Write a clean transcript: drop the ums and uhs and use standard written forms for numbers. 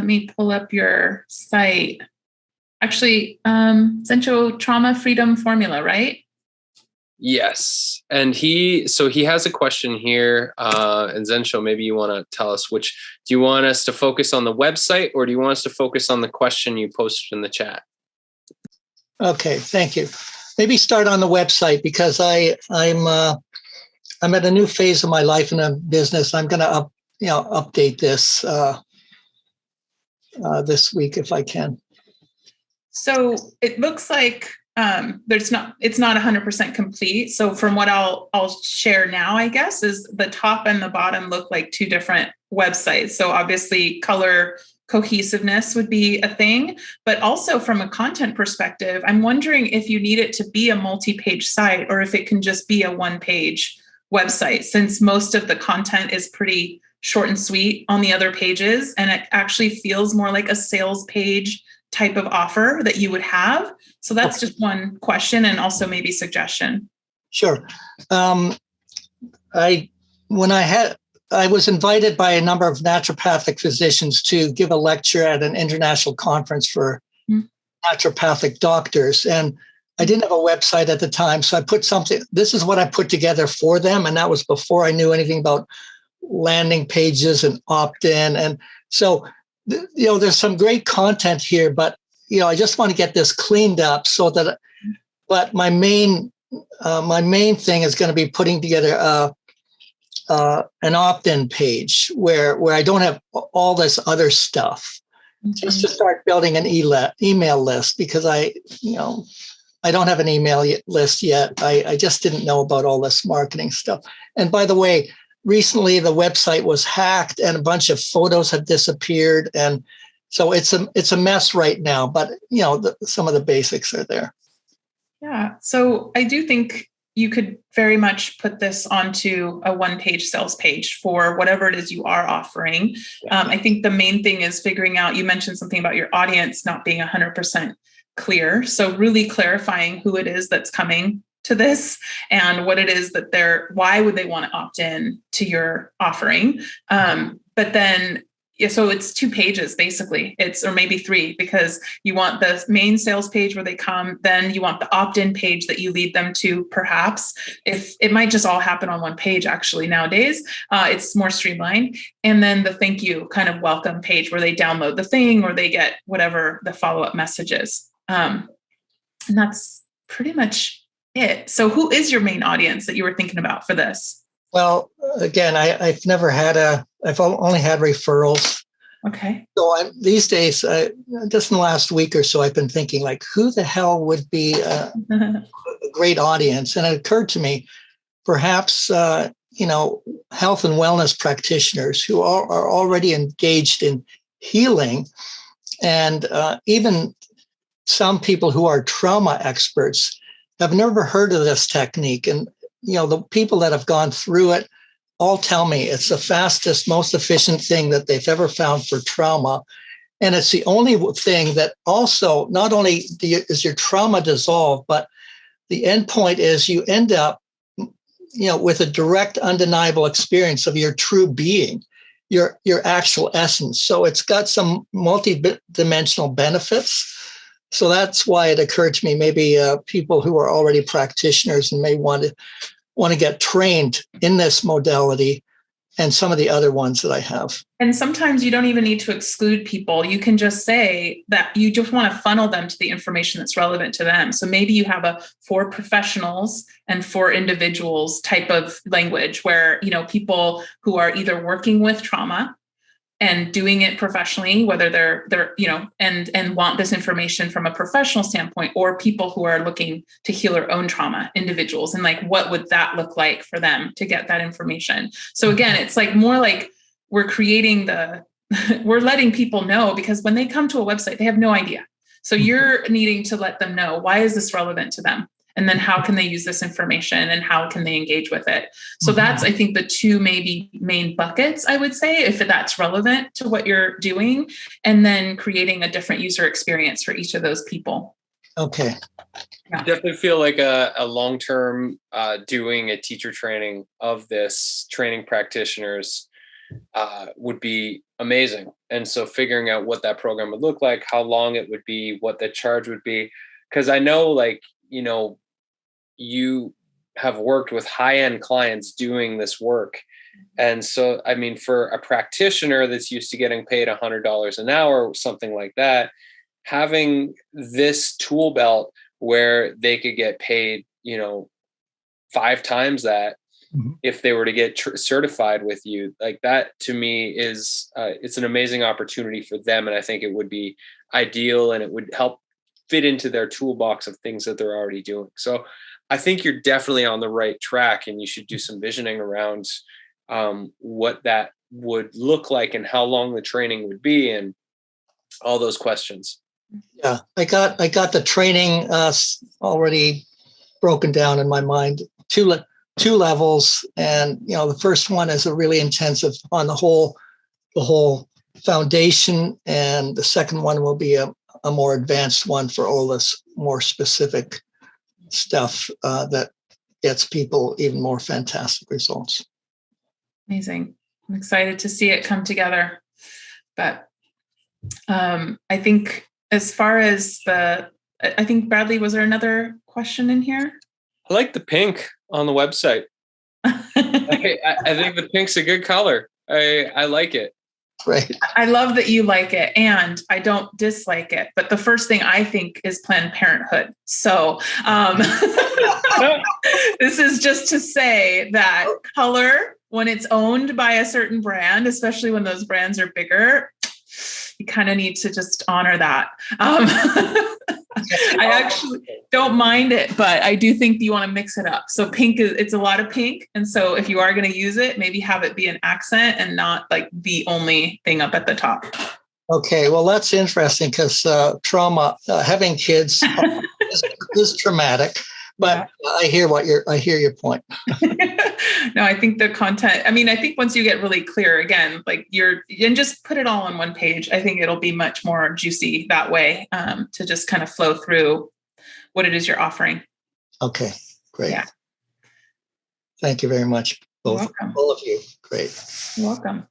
let me pull up your site. Actually, Zensho Trauma Freedom Formula, right? Yes. And he has a question here. And Zensho, maybe you want to tell us do you want us to focus on the website, or do you want us to focus on the question you posted in the chat? Okay, thank you. Maybe start on the website, because I'm at a new phase of my life in a business. I'm going to update this this week if I can. So it looks like it's not 100% complete. So from what I'll share now, I guess, is the top and the bottom look like two different websites. So obviously color cohesiveness would be a thing, but also from a content perspective, I'm wondering if you need it to be a multi-page site or if it can just be a one-page website, since most of the content is pretty short and sweet on the other pages, and it actually feels more like a sales page type of offer that you would have. So that's just one question, and also maybe suggestion. Sure. I was invited by a number of naturopathic physicians to give a lecture at an international conference for naturopathic doctors. And I didn't have a website at the time. So I put this is what I put together for them. And that was before I knew anything about landing pages and opt-in. And so, there's some great content here, but, I just want to get this cleaned up but my main thing is going to be putting together an opt-in page where I don't have all this other stuff, just to start building an email list, because I don't have an email list yet. I just didn't know about all this marketing stuff. And by the way, recently the website was hacked and a bunch of photos have disappeared. And so it's a mess right now, but some of the basics are there. Yeah. So I do think you could very much put this onto a one-page sales page for whatever it is you are offering. I think the main thing is figuring out, you mentioned something about your audience not being 100% clear. So really clarifying who it is that's coming to this and what it is that why would they want to opt in to your offering? But then, so it's 2 pages, basically. Or maybe 3, because you want the main sales page where they come, then you want the opt-in page that you lead them to, perhaps. If it might just all happen on one page, actually, nowadays, it's more streamlined. And then the thank you kind of welcome page where they download the thing or they get whatever the follow-up message is. And that's pretty much it. So who is your main audience that you were thinking about for this? Well, again, I've only had referrals. Okay. So these days, just in the last week or so, I've been thinking, like, who the hell would be a great audience? And it occurred to me, perhaps, health and wellness practitioners who are already engaged in healing, and even some people who are trauma experts have never heard of this technique. And the people that have gone through it all tell me it's the fastest, most efficient thing that they've ever found for trauma. And it's the only thing that also, not only is your trauma dissolved, but the end point is you end up, with a direct, undeniable experience of your true being, your actual essence. So it's got some multi-dimensional benefits. So that's why it occurred to me, maybe people who are already practitioners and may want to get trained in this modality and some of the other ones that I have. And sometimes you don't even need to exclude people. You can just say that you just want to funnel them to the information that's relevant to them. So maybe you have a for professionals and for individuals type of language where, people who are either working with trauma and doing it professionally, whether they're and want this information from a professional standpoint, or people who are looking to heal their own trauma, individuals, and like, what would that look like for them to get that information? So again, it's like more like we're creating we're letting people know, because when they come to a website, they have no idea. So you're needing to let them know, why is this relevant to them? And then how can they use this information and how can they engage with it? So that's, I think, the 2 maybe main buckets, I would say, if that's relevant to what you're doing, and then creating a different user experience for each of those people. Okay. Yeah. I definitely feel like a long-term doing a teacher training of this, training practitioners would be amazing. And so figuring out what that program would look like, how long it would be, what the charge would be. Because I know, like, you have worked with high-end clients doing this work. And so, I mean, for a practitioner that's used to getting paid $100 an hour or something like that, having this tool belt where they could get paid, 5 times that, if they were to get certified with you, like that, to me is, it's an amazing opportunity for them. And I think it would be ideal, and it would help fit into their toolbox of things that they're already doing. So I think you're definitely on the right track, and you should do some visioning around what that would look like and how long the training would be and all those questions. Yeah, I got the training already broken down in my mind. Two levels, and the first one is a really intensive on the whole foundation, and the second one will be a more advanced one for all this more specific stuff that gets people even more fantastic results. Amazing. I'm excited to see it come together. But I think as far as I think, Bradley, was there another question in here? I like the pink on the website. I think the pink's a good color. I like it. Right. I love that you like it, and I don't dislike it. But the first thing I think is Planned Parenthood. So this is just to say that color, when it's owned by a certain brand, especially when those brands are bigger, you kind of need to just honor that. I actually don't mind it, but I do think you want to mix it up. So pink it's a lot of pink. And so if you are going to use it, maybe have it be an accent and not like the only thing up at the top. Okay. Well, that's interesting because trauma, having kids is traumatic, but I hear your point. No, I think the content, I think once you get really clear again, like and just put it all on one page, I think it'll be much more juicy that way, to just kind of flow through what it is you're offering. Okay, great. Yeah. Thank you very much, both of you. Great. You're welcome.